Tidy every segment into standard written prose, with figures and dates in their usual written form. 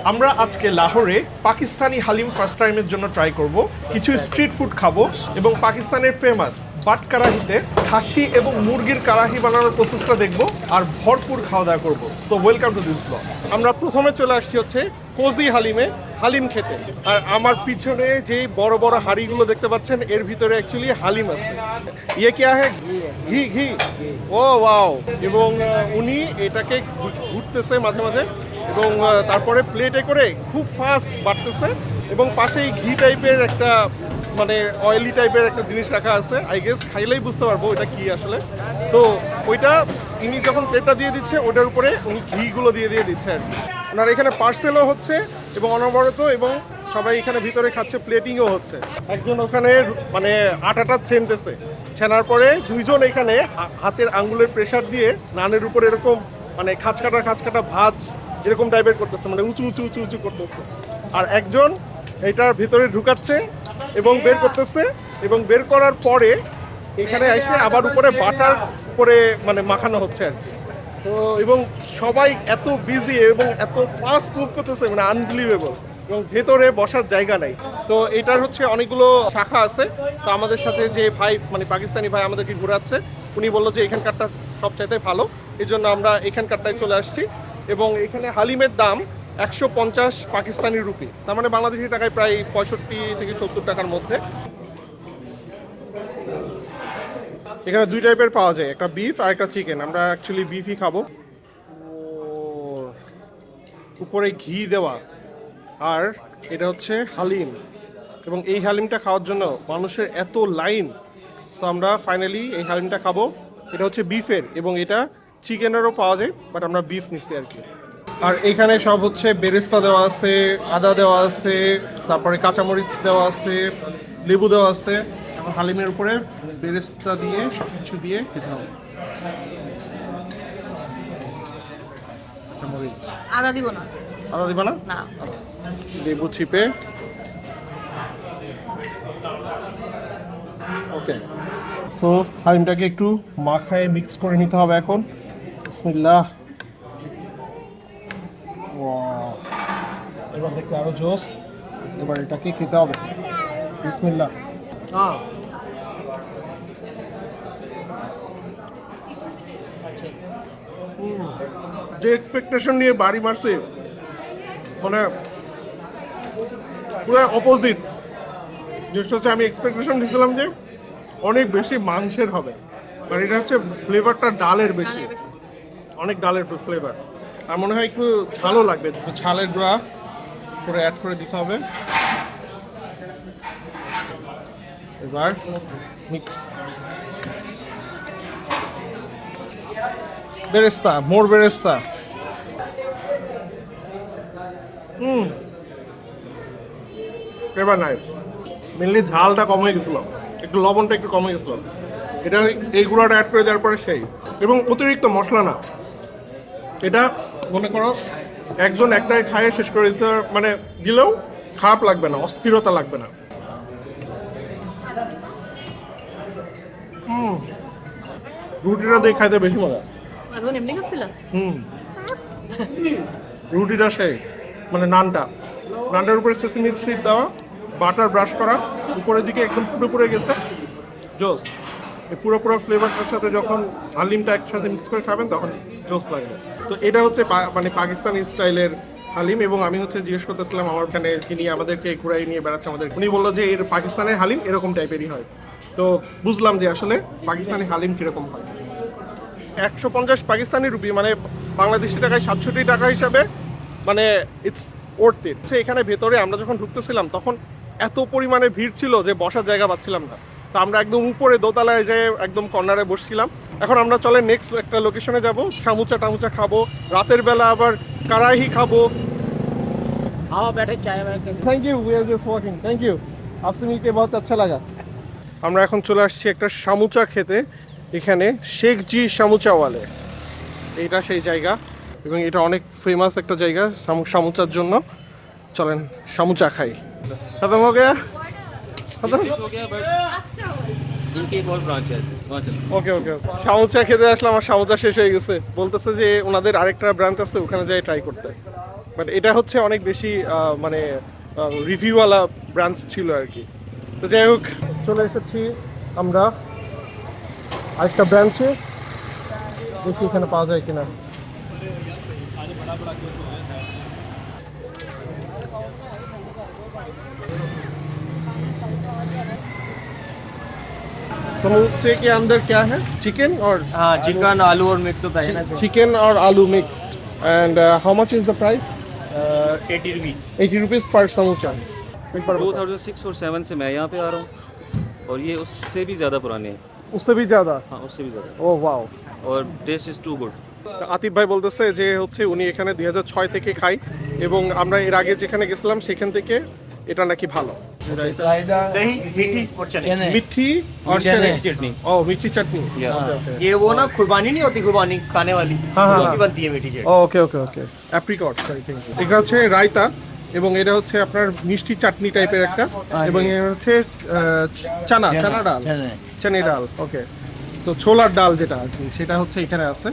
আমরা আজকে লাহোরে পাকিস্তানি হালিম ফার্স্ট টাইমের জন্য ট্রাই করব। কিছু স্ট্রিট ফুড খাবো এবং পাকিস্তানের ফেমাস বাট কারাহিতে খাসি এবং মুরগির কারাহি বানানোর প্রসেসটা দেখবো আর ভরপুর খাওয়া দাওয়া করবো। So welcome to this blog. আমরা প্রথমে চলে আসছি হচ্ছে কোজি হালিমে হালিম খেতে। আর আমার পিছনে যে বড় বড় হাঁড়িগুলো দেখতে পাচ্ছেন এর ভিতরে অ্যাকচুয়ালি হালিম আছে। ইয়ে কি আহে ঘি ঘি ও ওয়াও। এবং উনি এটাকে ঘুরতেছে মাঝে মাঝে এবং তারপরে প্লেটে করে খুব ফাস্ট বাড়তেছে এবং পাশেই ঘি টাইপের একটা মানে অয়েলি টাইপের একটা জিনিস রাখা আছে। আই গেস খাইলেই বুঝতে পারবো এটা কি আসলে। তো ওইটা ইনি যখন প্লেটটা দিয়ে দিচ্ছে ওটার উপরে উনি ঘিগুলো দিয়ে দিচ্ছে আর কি। ওনার এখানে পার্সেলও হচ্ছে এবং অনবরত এবং সবাই এখানে ভিতরে খাচ্ছে, প্লেটিংও হচ্ছে। একজন ওখানে মানে আটাটা ছেনতেছে, ছেনার পরে দুইজন এখানে হাতের আঙ্গুলের প্রেসার দিয়ে নানের উপরে এরকম মানে খাঁচ কাটা ভাঁজ এরকম টাইপের করতেছে, মানে উঁচু উঁচু উঁচু উঁচু করতেছে। আর একজন এটার ভিতরে ঢুকাচ্ছে এবং বের করতেছে এবং বের করার পরে এখানে এসে আবার উপরে বাটার করে মানে মাখানো হচ্ছে আর কি। তো এবং সবাই এত বিজি এবং এত ফাস্ট মুভ করতেছে মানে আনবিলিভেবল, এবং ভেতরে বসার জায়গা নাই। তো এটার হচ্ছে অনেকগুলো শাখা আছে। তো আমাদের সাথে যে ভাই মানে পাকিস্তানি ভাই আমাদেরকে ঘোরাচ্ছে, উনি বললো যে এখানকারটা সবচাইতে ভালো, এই জন্য আমরা এখানকারটায় চলে আসছি। এবং এখানে হালিমের দাম 150 পাকিস্তানি রুপি, তার মানে বাংলাদেশি টাকায় প্রায় 65 থেকে 70 টাকার মধ্যে। এখানে দুই টাইপের পাওয়া যায়, একটা বিফ আর একটা চিকেন। আমরা অ্যাকচুয়ালি বিফই খাবো। উপরে ঘি দেওয়া আর এটা হচ্ছে হালিম, এবং এই হালিমটা খাওয়ার জন্য মানুষের এত লাইন। সো আমরা ফাইনালি এই হালিমটা খাবো। এটা হচ্ছে বিফের এবং এটা চিকেনেরও পাওয়া যায়, বাট আমরা বিফ নিচ্ছি আর কি। আর এখানে সব হচ্ছে বেরেস্তা দেওয়া আছে, আদা দেওয়া আছে, তারপরে কাঁচামরিচ দেওয়া আছে, লেবু দেওয়া আছে। এখন হালিমের উপরে বেরেস্তা দিয়ে সব কিছু দিয়ে খেতে হবে। কাঁচামরিচ আদা দিব না। আদা দিবা না? না। লেবু চিপে ওকে। সো হালিমটাকে একটু মাখায় মিক্স করে নিতে হবে এখন। বিসমিল্লাহ। এবার দেখতে আরো জোস। এবার এটাকে খেতে হবে। বিসমিল্লাহ। যে এক্সপেকটেশন নিয়ে বাড়ি মারছে মানে পুরো অপোজিট। যেটা হচ্ছে আমি এক্সপেকটেশন দিয়েছিলাম যে অনেক বেশি মাংসের হবে, আর এটা হচ্ছে ফ্লেভারটা ডালের বেশি, অনেক ডালের ফ্লেভার। আর মনে হয় একটু ঝালও লাগবে, ঝালের গুঁড়া করে অ্যাড করে দিতে হবে। এবার মিক্স বেরেস্তা, মোর বেরেস্তা। এবার নাইস। মেনলি ঝালটা কম হয়ে গেছিলো, একটু লবণটা একটু কমে গেছিলো। এটা এই গুঁড়াটা অ্যাড করে দেওয়ার পরে সেই, এবং অতিরিক্ত মশলা না। এটা মনে করো একজন একটাই খাইয়ে শেষ করে দিতে মানে দিলেও খারাপ লাগবে না, অস্থিরতা লাগবে না। রুটিটা দিয়ে খাইতে বেশি মজা। এখন এমনি খাচ্ছিলাম। রুটিটা সেই মানে নানটার উপরে সেসমি সিড দেওয়া, বাটার ব্রাশ করা, উপরের দিকে একদম পুরো গেছে জোস। এই পুরো ফ্লেভারটার সাথে যখন হালিমটা একসাথে মিক্স করে খাবেন তখন জোস লাগবে। তো এটা হচ্ছে মানে পাকিস্তানি স্টাইলের হালিম। এবং আমি হচ্ছে জিজ্ঞেস করতেছিলাম আমার ওখানে যিনি আমাদেরকে ঘুরাই নিয়ে বেড়াচ্ছে আমাদের, উনি বললো যে এর পাকিস্তানের হালিম এরকম টাইপেরই হয়। তো বুঝলাম যে আসলে পাকিস্তানি হালিম কীরকম হয়। 150 পাকিস্তানি রুপি মানে বাংলাদেশি টাকায় 67 টাকা হিসাবে মানে ইটস ওর্থ ইট। এখানে ভেতরে আমরা যখন ঢুকতেছিলাম তখন এত পরিমাণে ভিড় ছিল যে বসার জায়গা পাচ্ছিলাম না। তো আমরা একদম উপরে দোতলায় যেয়ে একদম কর্নারে বসছিলাম। এখন আমরা চলে নেক্সট একটা লোকেশনে যাব, টামুচা খাবো, রাতের বেলা আবার কারাহি খাবো। Thank you, we are just walking. Thank you, আপসে মিলকে বহুত আচ্ছা লাগা। আমরা এখন চলে আসছি একটা সামুচা খেতে, এখানে শেখ জি সামুচাওয়ালে। এইটা সেই জায়গা এবং এটা অনেক ফেমাস একটা জায়গা সামুচার জন্য। চলেন সামুচা খাই। খতম হয়ে গেয়া? इनके एक और ब्रांच है वहाँ चलो। ওকে ওকে ওকে। সামুচা খেতে আসলাম আর সামুচা শেষ হয়ে গেছে। বলতেছে যে ওনাদের আরেকটা ব্রাঞ্চ আছে, ওখানে যাই ট্রাই করতে। বাট এটা হচ্ছে অনেক বেশি মানে রিভিউওয়ালা ব্রাঞ্চ ছিল আর কি। তো যাই হোক, চলে এসেছি আমরা আরেকটা ব্রাঞ্চে, দেখি এখানে পাওয়া যায় কিনা। समोसे के अंदर क्या है? चिकन और हाँ चिकन आलू और मिक्स होता है ना chicken और आलू mixed. And how much is the price? 80 rupees 80 rupees per samosa. एक बार बताओ। 2006 और 7 से मैं यहाँ पे आ रहा हूँ और ये उससे भी ज़्यादा पुराने हैं। उससे भी ज़्यादा? हाँ उससे भी ज़्यादा Oh wow. और taste is too good. Atif ভাই বলতেছে যে হচ্ছে উনি এখানে 2006 থেকে খায় এবং আমরা এর আগে যেখানে গেছিলাম সেখান থেকে এটা নাকি ভালো। दही मीठी और चने মিঠি और चने चने। की चटनी ও মিঠি চাটনি। ये वो ना कुर्बानी नहीं होती कुर्बानी खाने वाली हाँ, हाँ, उसकी हाँ। बनती है मीठी चटनी। ওকে ওকে ওকে অ্যাপ্রিকট সরি থ্যাংক ইউ। এটা হচ্ছে রায়তা এবং এটা হচ্ছে আপনার মিষ্টি চাটনি টাইপের একটা এবং এটা হচ্ছে চানা চানা ডাল চানি ডাল। ওকে, তো ছোলার ডাল যেটা আর কি সেটা হচ্ছে এখানে আছে।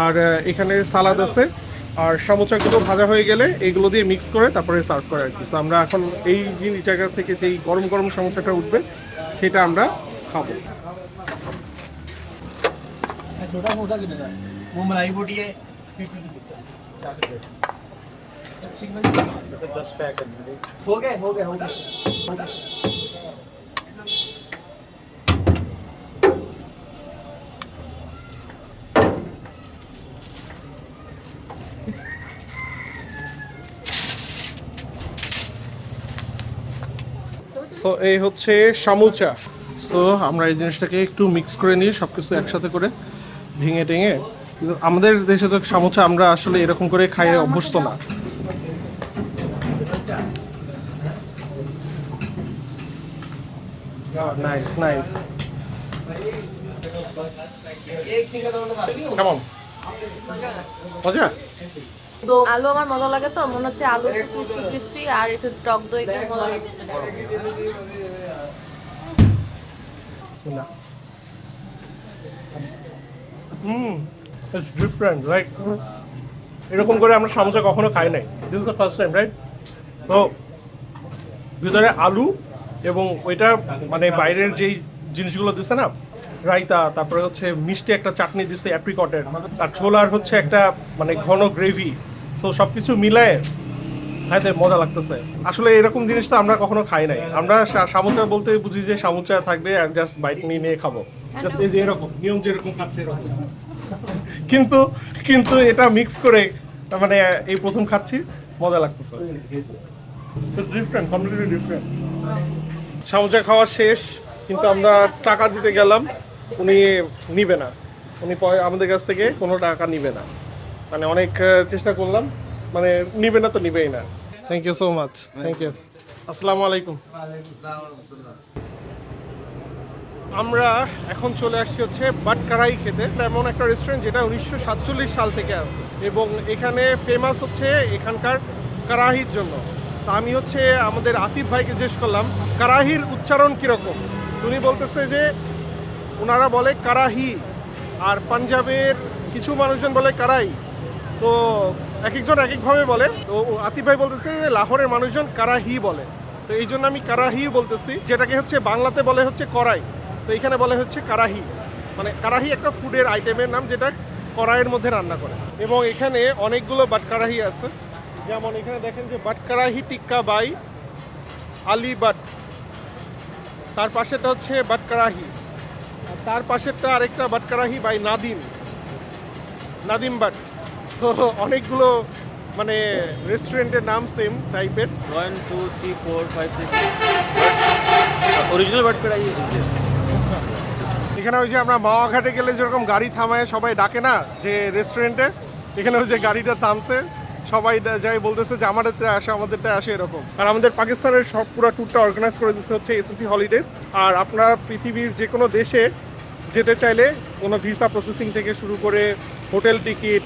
আর এখানে সালাদ আছে আর সমোসাগুলো ভাজা হয়ে গেলে এইগুলো দিয়ে মিক্স করে তারপরে সার্ভ করে আর কি। তো আমরা এখন এই জিনিস জায়গা থেকে যেই গরম গরম সমোসাটা উঠবে সেটা আমরা খাবো। छोटा समोसा कितने का है? वो मलाई बोटी है 10 पैक हो गए সো এই হচ্ছে সামুচা। সো আমরা এই জিনিসটাকে একটু মিক্স করে নিই সব কিছু একসাথে করে ভেঙে টেঙে। কিন্তু আমাদের দেশে তো সামুচা আমরা আসলে এরকম করে খাইয়ে অভ্যস্ত না। Nice nice. কেমন মজা? আলু আমার মজা লাগে, তো মনে হচ্ছে আলু একটু ক্রিস্পি আর একটু টক দই দিয়ে মজা লাগে। Bismillah. It's different, right? এরকম করে আমরা সামোসা কখনো খাই নাই। This is the first time, right? তো ভিতরে আলু এবং ওইটা মানে বাইরের যেই জিনিসগুলো দিচ্ছে না, রায়তা, তারপরে হচ্ছে মিষ্টি একটা চাটনি দিচ্ছে অ্যাপ্রিকটের, আর ছোলার হচ্ছে একটা মানে ঘন গ্রেভি। সো সব কিছু মিলায় খাইতে মজা লাগতেছে। আসলে এরকম জিনিসটা আমরা কখনো খাই নাই। আমরা সামোসা বলতে বুঝি যে সামোসা থাকবে আর জাস্ট বাইট নিয়ে নিয়ে খাবো, জাস্ট এই যে এরকম নিয়ম যেরকম খাচ্ছে এরকম। কিন্তু কিন্তু এটা মিক্স করে মানে এই প্রথম খাচ্ছি, মজা লাগতেছে। Different, completely different. সামোসা খাওয়া শেষ, কিন্তু আমরা টাকা দিতে গেলাম, উনি নিবে না, উনি আমাদের কাছ থেকে কোনো টাকা নিবে না। মানে অনেক চেষ্টা করলাম, মানে নিবে না তো নিবেই না। Thank you so much, thank you. আসসালামু আলাইকুম। আমরা এখন চলে আসছি হচ্ছে বাটকারাই খেতে। এমন একটা রেস্টুরেন্ট যেটা 1947 সাল থেকে আছে এবং এখানে ফেমাস হচ্ছে এখানকার কারাহির জন্য। তো আমি হচ্ছে আমাদের আতিফ ভাইকে জিজ্ঞেস করলাম কারাহির উচ্চারণ কীরকম। উনি বলতেছে যে ওনারা বলে কারাহি, আর পাঞ্জাবের কিছু মানুষজন বলে কারাই। তো এক একজন এক একভাবে বলে। তো আতিফ ভাই বলতেছে যে লাহোরের মানুষজন কারাহি বলে, তো এই জন্য আমি কারাহি বলতেছি, যেটাকে হচ্ছে বাংলাতে বলে হচ্ছে কড়াই, তো এখানে বলে হচ্ছে কারাহি। মানে কারাহি একটা ফুডের আইটেমের নাম যেটা কড়াইয়ের মধ্যে রান্না করে। এবং এখানে অনেকগুলো বাটকারাহি আছে, যেমন এখানে দেখেন যে বাটকারাহি টিক্কা বাই আলী বাট, তার পাশেরটা হচ্ছে বাটকারাহি, আর তার পাশেরটা আরেকটা বাটকারাহি বাই নাদিম বাট। সো অনেকগুলো মানে রেস্টুরেন্টের নাম সেম টাইপের। 1 2 3 4 5 6 ओरिजिनल बट कढ़ाई इज दिस। এখানে ওই যে আমরা মাওয়া ঘাটে গেলে যেরকম গাড়ি থামায় সবাই ডাকে না যে রেস্টুরেন্টে, এখানে ওই যে গাড়িটা থামছে, সবাই যাই বলতেছে যে আমাদেরটা আসে আমাদেরটা আসে এরকম। আর আমাদের পাকিস্তানের সব পুরো ট্যুরটা অর্গানাইজ করে দিচ্ছে হচ্ছে এসএসসি হলিডেজ। আর আপনারা পৃথিবীর যে কোনো দেশে যেতে চাইলে কোনো ভিসা প্রসেসিং থেকে শুরু করে হোটেল টিকিট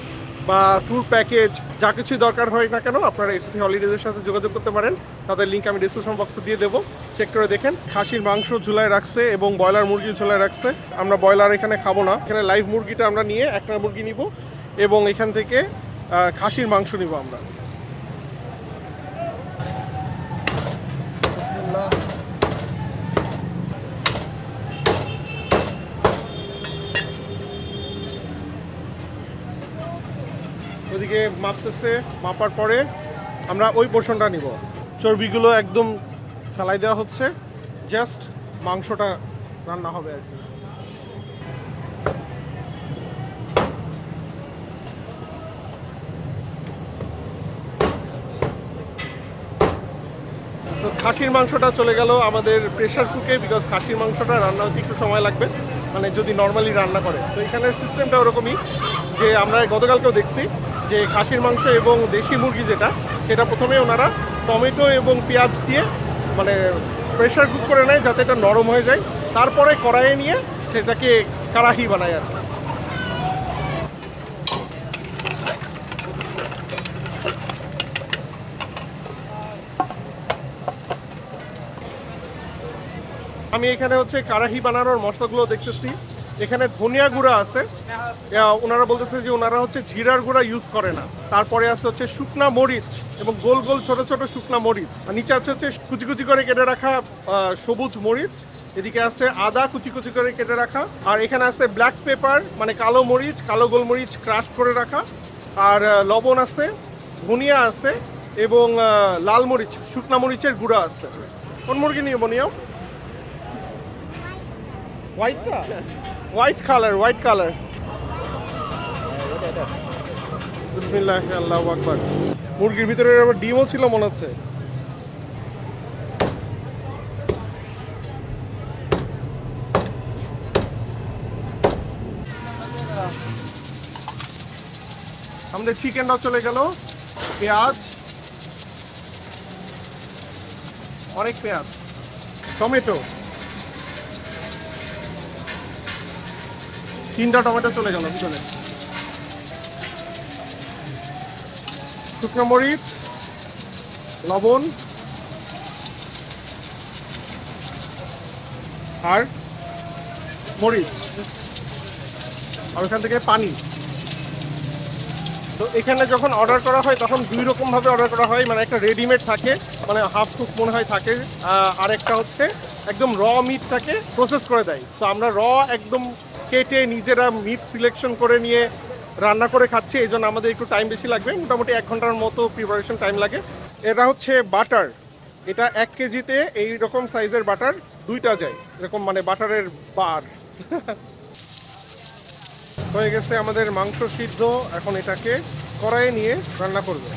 বা ট্যুর প্যাকেজ যা কিছুই দরকার হয় না কেন আপনারা এসএসসি হলিডেজের সাথে যোগাযোগ করতে পারেন। তাদের লিঙ্ক আমি ডিসক্রিপশন বক্সে দিয়ে দেবো, চেক করে দেখেন। খাসির মাংস ঝুলায় রাখছে এবং ব্রয়লার মুরগি ঝুলায় রাখছে। আমরা ব্রয়লার এখানে খাবো না, এখানে লাইভ মুরগিটা আমরা নিয়ে একটা মুরগি নিব এবং এখান থেকে খাসির মাংস নিব আমরা। এদিকে মাপতেছে, মাপার পরে আমরা ওই পোর্শনটা নিব। চর্বিগুলো একদম ফেলাই দেওয়া হচ্ছে, জাস্ট মাংসটা রান্না হবে আর কি। তো খাসির মাংসটা চলে গেল আমাদের প্রেশার কুকে, বিকজ খাসির মাংসটা রান্না হতে একটু সময় লাগবে, মানে যদি নর্মালি রান্না করে। তো এখানের সিস্টেমটা ওরকমই, যে আমরা গতকালকেও দেখছি যে খাসির মাংস এবং দেশি মুরগি যেটা, সেটা প্রথমে ওনারা টমেটো এবং পেঁয়াজ দিয়ে মানে প্রেশার কুক করে নেয় যাতে এটা নরম হয়ে যায়, তারপরে কড়াইয়ে নিয়ে সেটাকে কারাহি বানায় আর কি। আমি এখানে হচ্ছে কারাহি বানানোর মশলাগুলো দেখতেছি। এখানে ধনিয়া গুঁড়া আছে, ওনারা বলতেছে যে ওনারা হচ্ছে জিরার গুঁড়া ইউজ করে না। তারপরে আছে হচ্ছে শুকনা মরিচ এবং গোল গোল ছোট ছোট শুকনা মরিচ। আর নিচে আছে হচ্ছে কুচি কুচি করে কেটে রাখা সবুজ মরিচ। এদিকে আছে আদা কুচি কুচি করে কেটে রাখা। আর এখানে আছে ব্ল্যাক পেপার মানে কালো মরিচ, কালো গোলমরিচ ক্রাশ করে রাখা। আর লবণ আছে, ধনিয়া আছে এবং লাল মরিচ শুকনা মরিচের গুঁড়া আছে। কোন মুরগি নিয়ে বনিও? White colour. বিসমিল্লাহ, আল্লাহু আকবার। মুরগির ভিতরে আবার ডিমও ছিল মনে হচ্ছে। আমাদের চিকেনটাও চলে গেল। পেঁয়াজ, অনেক পেঁয়াজ, টমেটো, 3টা টমেটো চলে গেল ভিতরে, শুকনো মরিচ, লবণ আর মরিচ, আর ওখান থেকে পানি। তো এখানে যখন অর্ডার করা হয় তখন 2 রকমভাবে অর্ডার করা হয়, মানে একটা রেডিমেড থাকে, মানে হাফ কুক মনে হয় থাকে, আর একটা হচ্ছে একদম র মিটটাকে প্রসেস করে দেয়। তো আমরা র একদম কেটে নিজেরা মিট সিলেকশন করে নিয়ে রান্না করে খাচ্ছি, এই জন্য আমাদের একটু টাইম বেশি লাগবে, মোটামুটি 1 ঘন্টার মতো প্রিপারেশন টাইম লাগে। এটা হচ্ছে বাটার, এটা 1 কেজিতে এই রকম সাইজের বাটার 2টা যায়, এরকম মানে বাটারের বার। হয়ে গেছে আমাদের মাংস সিদ্ধ, এখন এটাকে কড়াইয়ে নিয়ে রান্না করবে।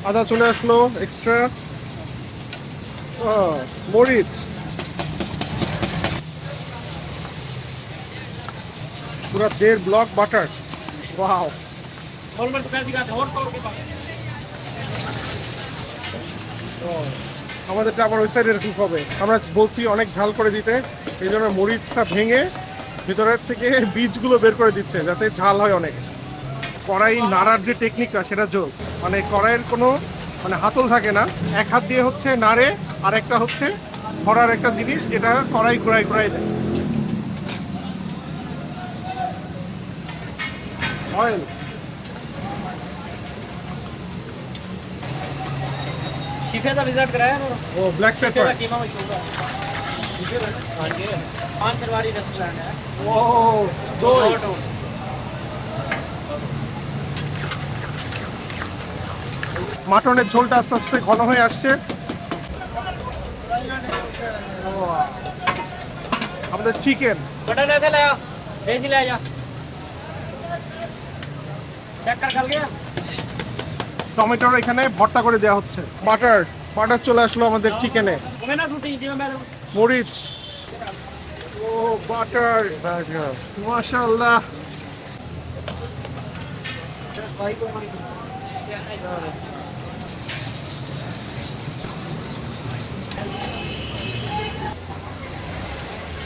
আদা চলে আসলো এক্সট্রা, মরিচ, পুরা 1.5 ব্লক বাটার। ওয়াও, আমাদেরটা আবার ওই সাইডে কুক হবে। আমরা বলছি অনেক ঝাল করে দিতে, এই জন্য মরিচটা ভেঙে ভিতরের থেকে বীজগুলো বের করে দিচ্ছে যাতে ঝাল হয় অনেক। কড়াই নাড়ার যে টেকনিকটা সেটা জোস, মানে কড়াইয়ের কোনো মানে হাতল থাকে না, এক হাত দিয়ে হচ্ছে নাড়ে, আর একটা হচ্ছে ধরার একটা জিনিস যেটা কড়াই ঘুরাই দেয়। অয়েল, ও ব্ল্যাক পেপার, ও দই, মাটনের ঝোলটা আস্তে আস্তে ঘন হয়ে আসছে। আমাদের চিকেন, টমেটোর এখানে ভর্তা করে দেওয়া হচ্ছে। বাটার চলে আসলো আমাদের চিকেনে, মরিচ, ও বাটার, মাশাআল্লাহ।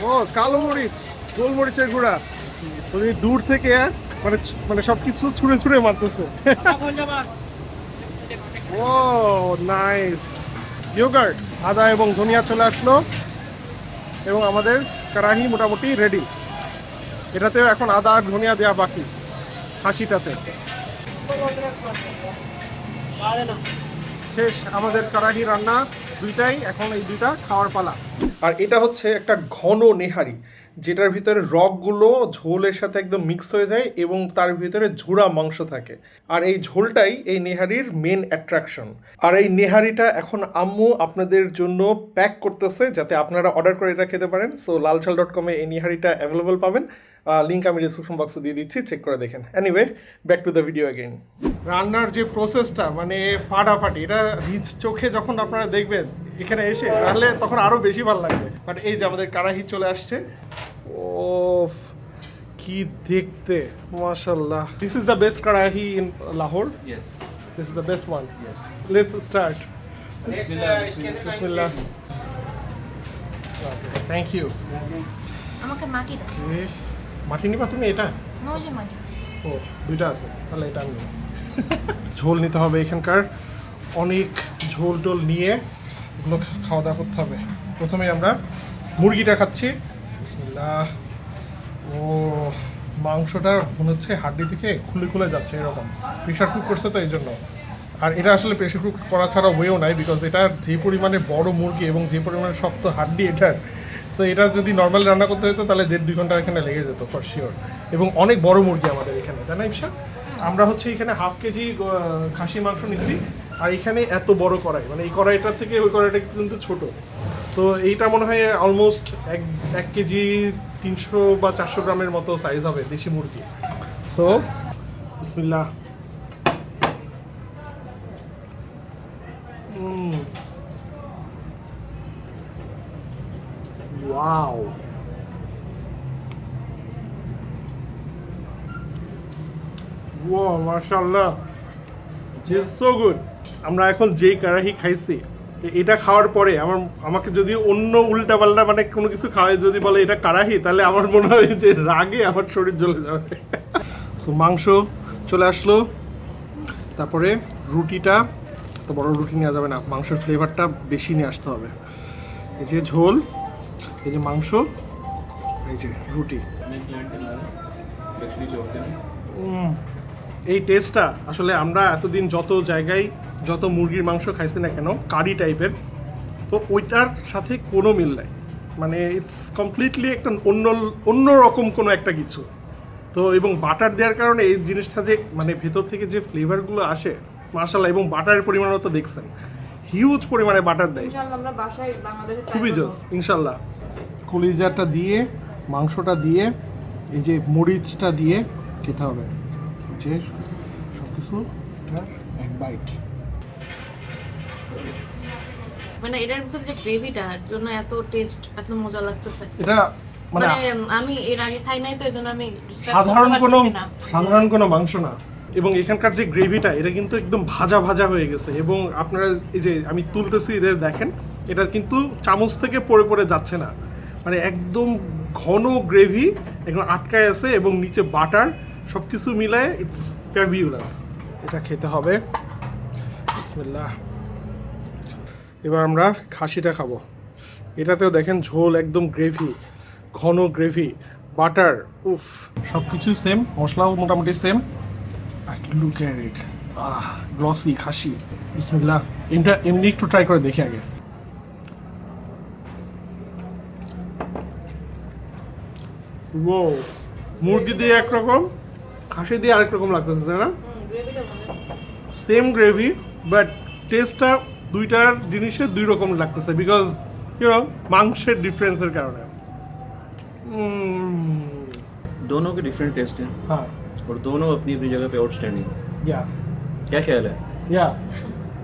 ও কালো মরিচ, গোলমরিচের গুঁড়া, দূর থেকে মানে মানে সবকিছু ছুঁড়ে ছুঁড়ে মারতেছে। ও নাইস। ইয়োগার্ট, আদা এবং ধনিয়া চলে আসলো এবং আমাদের কারাহি মোটামুটি রেডি। এটাতেও এখন আদা আর ধনিয়া দেওয়া বাকি খাসিটাতে। শেষ আমাদের কারাহি রান্না দুইটাই, এখন এই দুইটা খাওয়ার পালা। আর এটা হচ্ছে একটা ঘন নেহারি, যেটার ভিতরে রকগুলো ঝোলের সাথে একদম মিক্স হয়ে যায় এবং তার ভিতরে ঝুড়া মাংস থাকে। আর এই ঝোলটাই এই নেহারির মেন অ্যাট্রাকশন। আর এই নেহারিটা এখন আম্মু আপনাদের জন্য প্যাক করতেছে যাতে আপনারা অর্ডার করে এটা খেতে পারেন। সো lalchhal.com-এ এই নেহারিটা অ্যাভেলেবল পাবেন। লিঙ্ক আমি ডিসক্রিপশন বক্সে দিয়ে দিচ্ছি, চেক করে দেখেন। Anyway, back to the video again. রান্নার যে প্রসেসটা মানে ফাটাফাটি, এটা নিজ চোখে যখন আপনারা দেখবেন এখানে এসে, তাহলে তখন আরও বেশি ভালো লাগবে। বাট এই যে আমাদের কারাহি চলে আসছে, ওফ কি দেখতে, মাশাআল্লাহ। This is the best karahi in Lahore. Yes. This is the best one. Yes. Let's start. Bismillah, bismillah. বিসমিল্লাহ। Thank you. আমাকে মাটি দাও। মাটি নিবা তুমি এটা? নো যে মাটি। ও, দুইটা আছে, তাহলে এটা আমি ঝোল নিতে হবে। এখানকার অনেক ঝোল টোল নিয়ে এগুলো খাওয়া দাওয়া করতে হবে। প্রথমে আমরা মুরগিটা খাচ্ছি, বিসমিল্লাহ। ও, মাংসটা মনে হচ্ছে হাড্ডি থেকে খুলে খুলে যাচ্ছে এরকম। প্রেশার কুক করছে তো এই জন্য। আর এটা আসলে প্রেশার কুক করা ছাড়া ওয়েও নাই, বিকজ এটা যে পরিমাণে বড় মুরগি এবং যে পরিমাণে শক্ত হাড্ডি এটার, তো এটা যদি নর্মালি রান্না করতে হতো তাহলে 1.5-2 ঘন্টা এখানে লেগে যেত ফর শিওর। এবং অনেক বড় মুরগি আমাদের এখানে, তাই না ইপসা? আমরা হচ্ছে এখানে 1/2 কেজি খাসি মাংস নিচ্ছি। আর এখানে এত বড় কড়াই, মানে এই কড়াইটার থেকে ওই কড়াইটা কিন্তু ছোট। তো এইটা মনে হয় অলমোস্ট 1 কেজি 300 বা 400 গ্রামের মতো সাইজ হবে দেশি মুরগি। সো বিসমিল্লাহ। ওয়াও, ওয়াও, মাশাআল্লাহ, ইটস সো গুড। আমরা এখন যেই কারাহি খাইছি, তো এটা খাওয়ার পরে আমাকে যদি অন্য উল্টাপাল্টা মানে কোনো কিছু খাওয়ায় যদি বলে এটা কারাহি, তাহলে আমার মনে হয় যে রাগে আমার শরীর জ্বলে যাবে। সো মাংস চলে আসলো, তারপরে রুটিটা, তো বড় রুটি নেওয়া যাবে না, মাংসের ফ্লেভারটা বেশি নিয়ে আসতে হবে। এই যে ঝোল, এই যে মাংস, এই যে রুটি। এই টেস্টটা আসলে আমরা এতদিন যত জায়গায় যত মুরগির মাংস খাইছি না কেন কারি টাইপের, তো ওইটার সাথে কোনো মিল নাই। মানে ইটস কমপ্লিটলি একটা অন্য রকম কোনো একটা কিছু। তো এবং বাটার দেওয়ার কারণে এই জিনিসটা যে মানে ভেতর থেকে যে ফ্লেভারগুলো আসে, মাশাআল্লাহ। এবং বাটারের পরিমাণও তো দেখছেন, হিউজ পরিমাণে বাটার দেয়। ইনশাআল্লাহ আমরা বাসায় বাংলাদেশে খুবই জোস, ইনশাল্লাহ। কলিজাটা দিয়ে, মাংসটা দিয়ে, এই যে মরিচটা দিয়ে খেতে হবে, যে সব কিছু এক বাইট। মানে এটার ভিতরে যে গ্রেভিটার জন্য এত টেস্ট, এত মজা লাগতেছে। এটা মানে মানে আমি এর আগে খাই নাই তো এজন্য আমি সাধারণ কোনো মাংস না। এবং এখানকার যে গ্রেভিটা, এটা কিন্তু একদম ভাজা ভাজা হয়ে গেছে। এবং আপনারা এই যে আমি তুলতেছি, এটা দেখেন, এটা কিন্তু চামচ থেকে পড়ে পড়ে যাচ্ছে না, মানে একদম ঘন গ্রেভি একদম আটকায় আছে এবং নিচে বাটার, সব কিছু মিলায় ইটস ফ্যাবিউলাস। এটা খেতে হবে, বিসমিল্লাহ। এবার আমরা খাসিটা খাবো। এটাতেও দেখেন ঝোল, একদম গ্রেভি, ঘন গ্রেভি, বাটার, উফ, সব কিছুই সেম, মশলাও মোটামুটি same. Look at it, glossy খাসি, বিসমিল্লাহ। এটা এমনি একটু ট্রাই করে দেখি আগে। ও, মুরগি দিয়ে একরকম, খাসি দিয়ে আরেক রকম লাগতেছে, তাই না? সেম গ্রেভি, বাট টেস্টটা দুইটার জিনিসের 2 রকম লাগতেছে, বিকজ মাংসের ডিফারেন্সের কারণে। दोनों के डिफरेंट टेस्ट हैं হ্যাঁ, और दोनों अपनी अपनी जगह पे आउटस्टैंडिंग। ইয়া क्या ख्याल है? ইয়া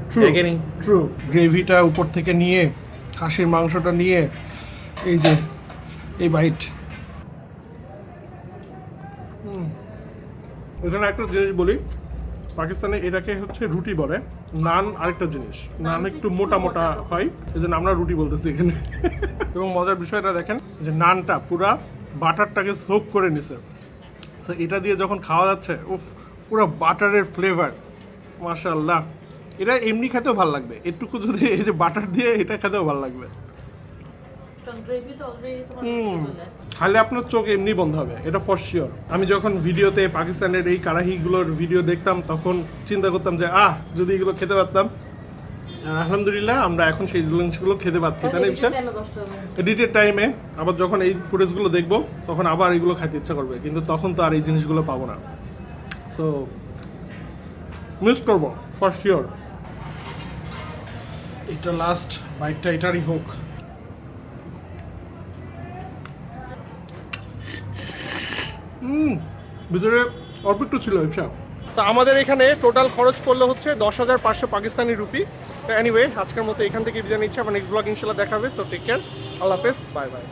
ট্রু, है कि नहीं? ট্রু। গ্রেভিটা উপর থেকে নিয়ে, খাসির মাংসটা নিয়ে, এই যে এই বাইট। এখানে একটা জিনিস বলি, পাকিস্তানে এটাকে হচ্ছে রুটি বলে, নান আরেকটা জিনিস। নান একটু মোটা মোটা হয়, এই জন্য আমরা রুটি বলতেছি এখানে। এবং মজার বিষয়টা দেখেন, যে নানটা পুরা বাটারটাকে সোক করে নিছে। সো এটা দিয়ে যখন খাওয়া যাচ্ছে, উফ, পুরো বাটারের ফ্লেভার, মাশাআল্লাহ। এটা এমনি খেতেও ভালো লাগবে, একটুকু যদি এই যে বাটার দিয়ে এটা খেতেও ভালো লাগবে। গ্রেভি তো অলরেডি তোমার চলে আসে। খালে আপনার চোখ এমনি বন্ধ হবে, এটা ফর শিওর। আমি যখন ভিডিওতে পাকিস্তানের এই কারাহিগুলোর ভিডিও দেখতাম, তখন চিন্তা করতাম যে যদি এগুলো খেতে পারতাম। আলহামদুলিল্লাহ আমরা এখন সেই জিনিসগুলো খেতে পাচ্ছি, তাই না ইপসা? টাইমে কষ্ট হবে। এডিটেড টাইমে আবার যখন এই ফুটেজগুলো দেখবো তখন আবার এগুলো খাইতে ইচ্ছা করবে, কিন্তু তখন তো আর এই জিনিসগুলো পাবো না। সো মিস করবো ফর শিওর। এটা লাস্ট বাইকটা এটারই হোক। ভিতরে অল্প একটু ছিল ইপসা। তো আমাদের এখানে টোটাল খরচ পড়লো হচ্ছে 10,500 পাকিস্তানি রুপি। এনিওয়ে আজকের মতো এখান থেকে বিদায় নিচ্ছি, আবার নেক্সট ব্লগ ইনশাল্লাহ দেখাবে। সো টেক কেয়ার, আল্লাহ হাফেজ, বাই বাই।